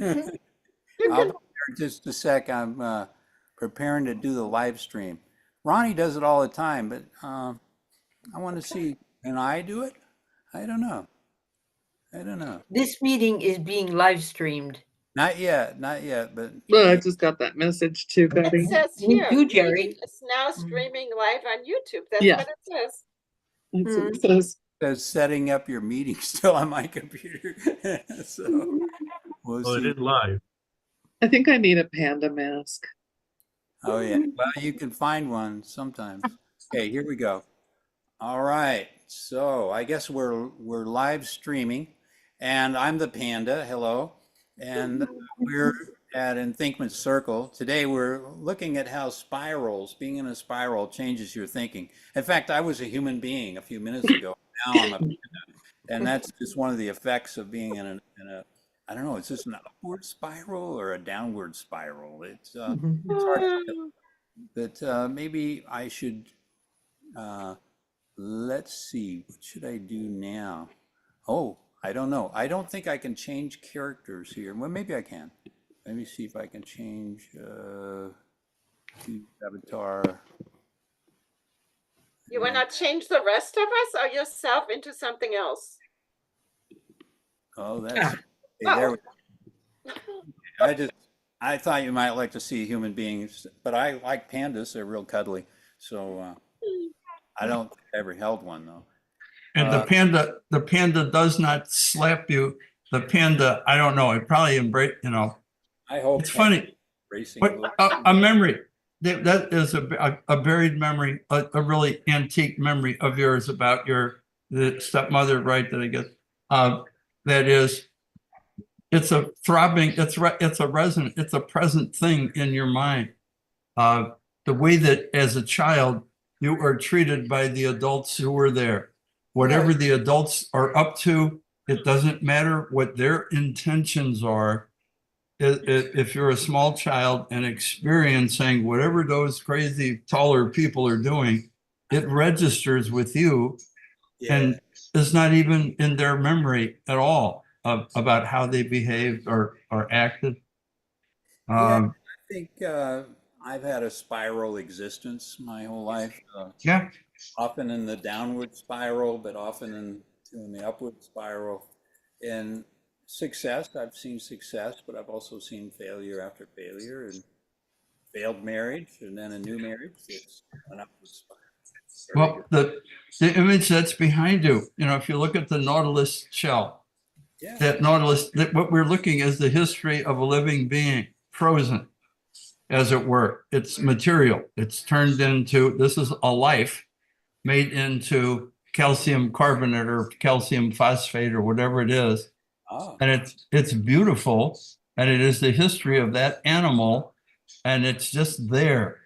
You I'll can. be there in just a sec. I'm preparing to do the live stream. Ronnie does it all the time, but I want to see, can I do it? I don't know. I don't know. This meeting is being live streamed. Not yet, not yet, but Well, I just got that message too, It Betty. says Me here, too, Jerry. meeting is now streaming live on YouTube. That's Yeah. what it says. That's what it says. says setting up your meeting still on my computer. So we'll Well, it see. is live. I think I need a panda mask. Oh yeah. Well, you can find one sometimes. Okay, here we go. All right. So I guess we're live streaming, and I'm the panda. Hello, and we're at Enthinkment Circle. Today we're looking at how spirals, being in a spiral, changes your thinking. In fact, I was a human being a few minutes ago. Now I'm a panda, and that's just one of the effects of being in a I don't know. Is this an upward spiral or a downward spiral? It's hard to tell. But maybe I should. Let's see. What should I do now? Oh, I don't know. I don't think I can change characters here. Well, maybe I can. Let me see if I can change to avatar. You want to change the rest of us or yourself into something else? Oh, that's okay, there we go. I thought you might like to see human beings, but I like pandas. They're real cuddly. So I don't think I ever held one though. And the panda does not slap you. The panda, I don't know. It probably embrace. I hope It's funny, racing. but a memory that is a buried memory, a really antique memory of yours about the stepmother, right? That I guess that is. It's a throbbing. It's a resonant. It's a present thing in your mind. The way that as a child you are treated by the adults who were there. Whatever the adults are up to, it doesn't matter what their intentions are. If you're a small child and experiencing whatever those crazy taller people are doing, it registers with you and is not even in their memory at all about how they behaved or acted. I think I've had a spiral existence my whole life. Yeah. Often in the downward spiral, but often in the upward spiral. And success, I've seen success, but I've also seen failure after failure, and failed marriage, and then a new marriage. It's an upward spiral. Well, the image that's behind you, if you look at the Nautilus shell, that Nautilus, what we're looking is the history of a living being, frozen, as it were. It's material. It's turned into, this is a life made into calcium carbonate or calcium phosphate or whatever it is. And it's beautiful. And it is the history of that animal. And it's just there.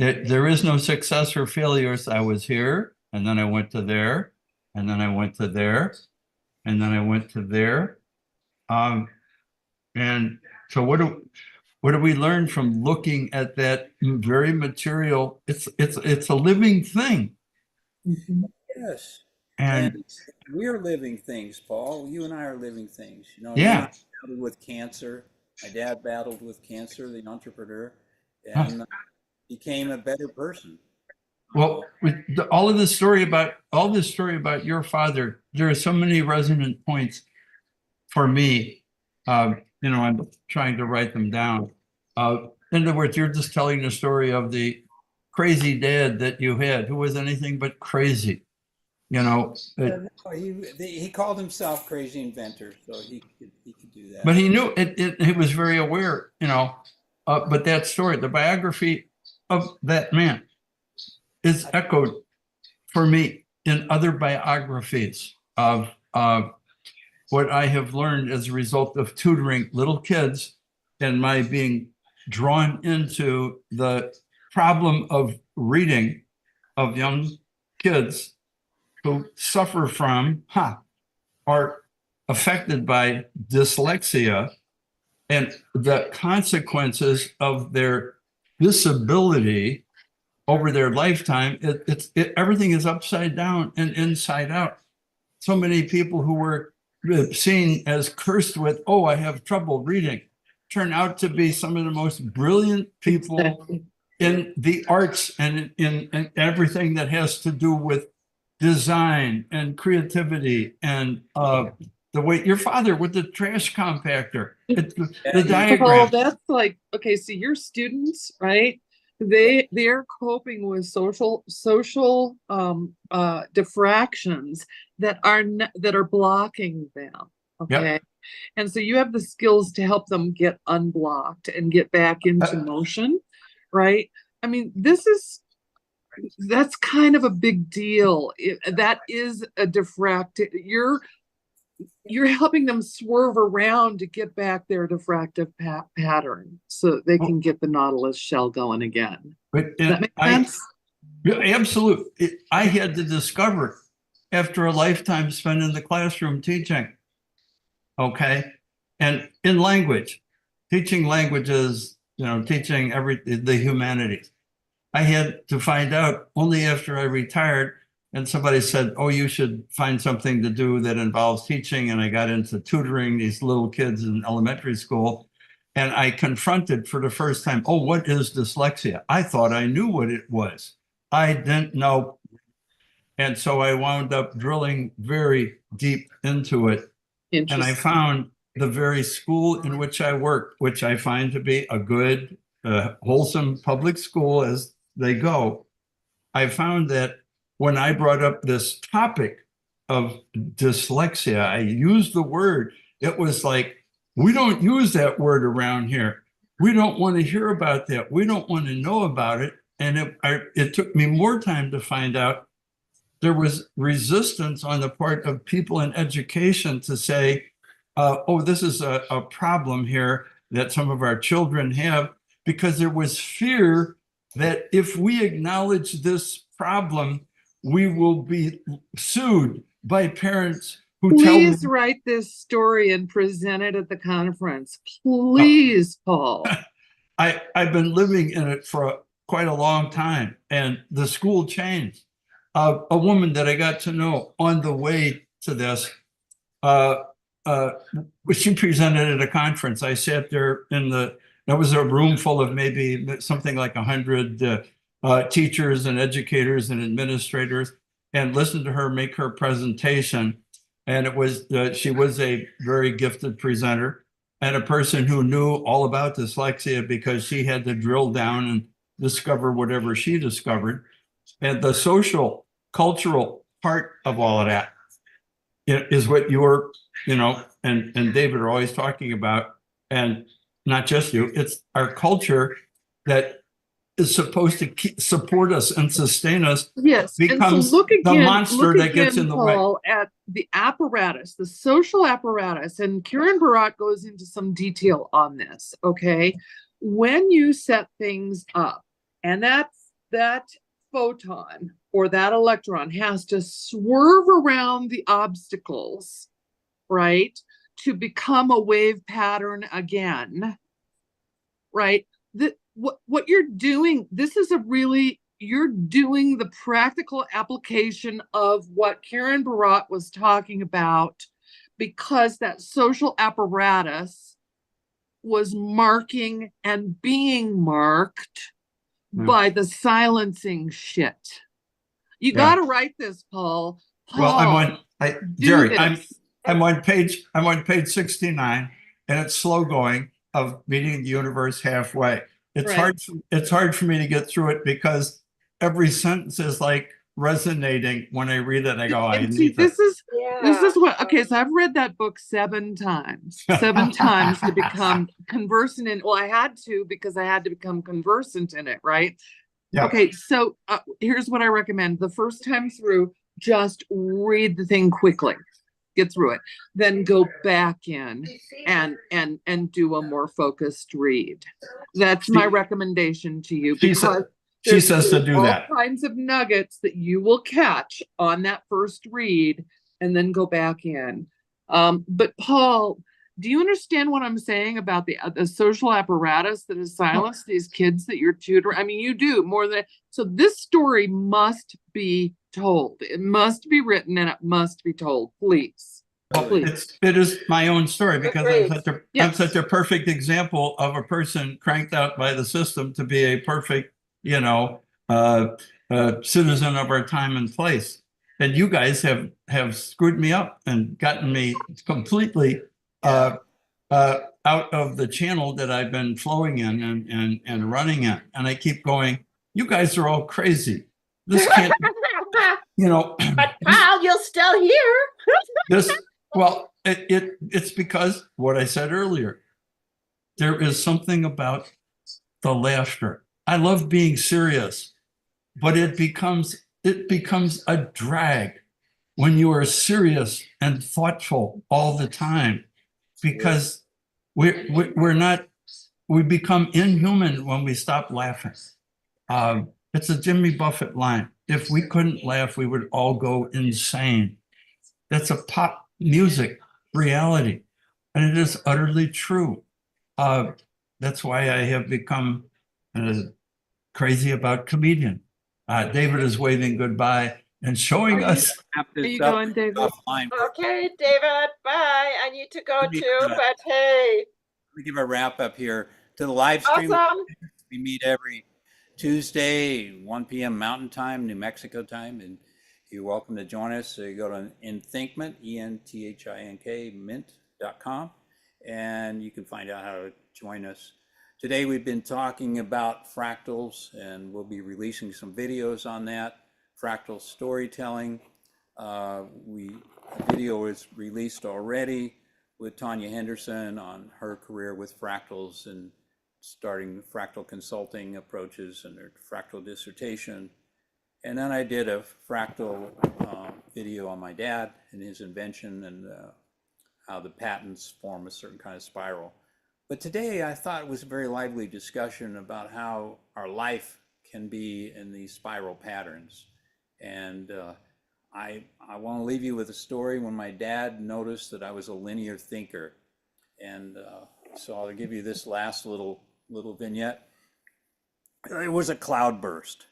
There is no success or failures. I was here, and then I went to there, and then I went to there, and then I went to there. And so what do we learn from looking at that very material? It's a living thing. Yes. And we're living things, Paul. You and I are living things. Yeah. You and I battled with cancer. My dad battled with cancer, the entrepreneur, and became a better person. Well, all this story about your father, there are so many resonant points for me. I'm trying to write them down. In other words, you're just telling the story of the crazy dad that you had, who was anything but crazy. He called himself crazy inventor, so he could do that. But he knew it. He was very aware, but that story, the biography of that man, is echoed for me in other biographies of what I have learned as a result of tutoring little kids and my being drawn into the problem of reading of young kids who suffer from, are affected by dyslexia and the consequences of their disability over their lifetime. Everything is upside down and inside out. So many people who were seen as cursed with, oh, I have trouble reading, turn out to be some of the most brilliant people Exactly. in the arts and in everything that has to do with design and creativity and the way your father with the trash compactor, the diagram. Well, that's like, okay, so your students, right? They're coping with social diffractions that are blocking them. Okay. Yep. And so you have the skills to help them get unblocked and get back into motion, right? I mean, that's kind of a big deal. That is a diffractive. You're helping them swerve around to get back their diffractive pattern so they can get the Nautilus shell going again. But Does that make sense? Absolutely. I had to discover after a lifetime spent in the classroom teaching. Okay. And in language, teaching languages, teaching the humanities. I had to find out only after I retired, and somebody said, oh, you should find something to do that involves teaching. And I got into tutoring these little kids in elementary school. And I confronted for the first time, oh, what is dyslexia? I thought I knew what it was. I didn't know. And so I wound up drilling very deep into it. And I found the very school in which I worked, which I find to be a good, wholesome public school as they go. I found that when I brought up this topic of dyslexia, I used the word, it was like, we don't use that word around here. We don't want to hear about that. We don't want to know about it. And it took me more time to find out there was resistance on the part of people in education to say, oh, this is a problem here that some of our children have, because there was fear that if we acknowledge this problem, we will be sued by parents who Please write this story and present it at the conference. Please, Paul. I've been living in it for quite a long time, and the school changed. A woman that I got to know on the way to this, she presented at a conference. I sat there there was a room full of maybe something like 100 teachers and educators and administrators, and listened to her make her presentation. And it was she was a very gifted presenter and a person who knew all about dyslexia because she had to drill down and discover whatever she discovered. And the social, cultural part of all of that is what you're, and David are always talking about, and not just you, it's our culture that is supposed to support us and sustain us. Yes, becomes and so look again, the monster that gets in the Paul, way. at the apparatus, the social apparatus, and Karen Barat goes into some detail on this. Okay, when you set things up, and that photon or that electron has to swerve around the obstacles, right, to become a wave pattern again, right? What you're doing, you're doing the practical application of what Karen Barat was talking about, because that social apparatus was marking and being marked by the silencing shit. You got to write this, Paul. Well, Jerry, I'm on page 69, and it's slow going of meeting the universe halfway. It's hard for me to get through it because every sentence is like resonating when I read it. I go, this is what, okay, so I've read that book 7 times to become conversant in, well, I had to, because I had to become conversant in it, right? Yeah. Okay, so here's what I recommend. The first time through, just read the thing quickly, get through it, then go back in and do a more focused read. That's my recommendation to you, because she says to do that. All kinds of nuggets that you will catch on that first read and then go back in. But Paul, do you understand what I'm saying about the social apparatus that has silenced these kids that you're tutoring? I mean, you do more than, so this story must be told. It must be written and it must be told, please. Well, Please. it is my own story because I'm Agreed. such a I'm Yes. such a perfect example of a person cranked out by the system to be a perfect, you know, citizen of our time and place. And you guys have screwed me up and gotten me completely out of the channel that I've been flowing in and running in. And I keep going, you guys are all crazy. This can't, you know, But Paul, you're still here. this, well, it's because what I said earlier, there is something about the laughter. I love being serious, but it becomes a drag when you are serious and thoughtful all the time, because we're not, we become inhuman when we stop laughing. It's a Jimmy Buffett line. If we couldn't laugh, we would all go insane. That's a pop music reality, and it is utterly true. That's why I have become crazy about comedian. David is waving goodbye and showing us. Wrap Are this you up going, David? offline. Okay, David, bye. I need to go Let me, too, uh, but hey, Let me give a wrap up here to the live stream. awesome. We meet every Tuesday, 1 p.m. Mountain Time, New Mexico time, and you're welcome to join us. So you go to Enthinkment, ENTHINK, mint.com, and you can find out how to join us. Today we've been talking about fractals, and we'll be releasing some videos on that. Fractal storytelling. A video is released already with Tanya Henderson on her career with fractals and starting fractal consulting approaches and her fractal dissertation. And then I did a fractal video on my dad and his invention and how the patents form a certain kind of spiral. But today I thought it was a very lively discussion about how our life can be in these spiral patterns. And I want to leave you with a story when my dad noticed that I was a linear thinker. And so I'll give you this last little vignette. It was a cloudburst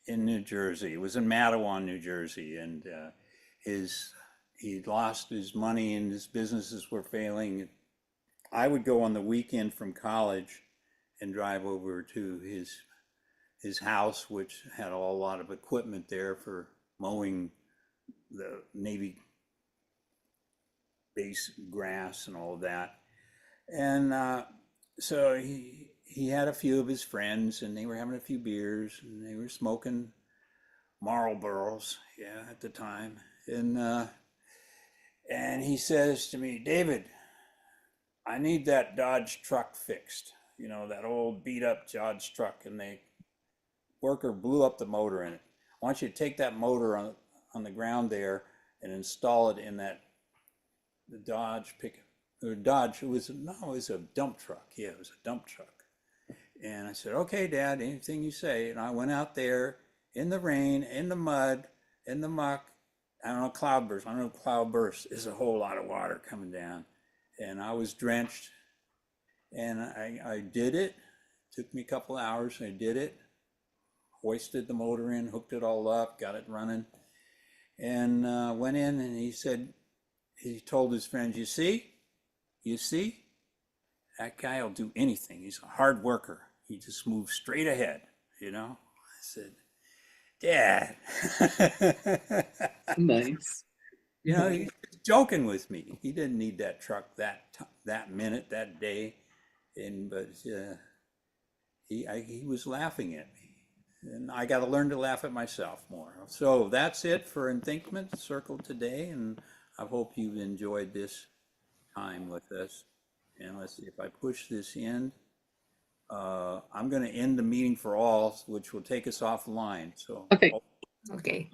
in New Jersey. It was in Matawan, New Jersey, and he'd lost his money and his businesses were failing. I would go on the weekend from college and drive over to his house, which had a lot of equipment there for mowing the Navy base grass and all of that. And so he had a few of his friends, and they were having a few beers, and they were smoking Marlboros, at the time. And he says to me, "David, I need that Dodge truck fixed. You know, that old beat up Dodge truck, and the worker blew up the motor in it. I want you to take that motor on the ground there and install it in the Dodge pickup." Or Dodge, it was a dump truck. Yeah, it was a dump truck. And I said, "Okay, Dad, anything you say." And I went out there in the rain, in the mud, in the muck. I don't know, cloudburst. I don't know, cloudburst is a whole lot of water coming down. And I was drenched. And I did it. Took me a couple of hours. I did it. Hoisted the motor in, hooked it all up, got it running. And went in, and he told his friends, you see, that guy will do anything. He's a hard worker. He just moves straight ahead, I said, "Dad." Nice. He's joking with me. He didn't need that truck that minute, that day. But he was laughing at me. And I got to learn to laugh at myself more. So that's it for Enthinkment Circle today. And I hope you've enjoyed this time with us. And let's see if I push this in. I'm going to end the meeting for all, which will take us offline. So Okay. Okay.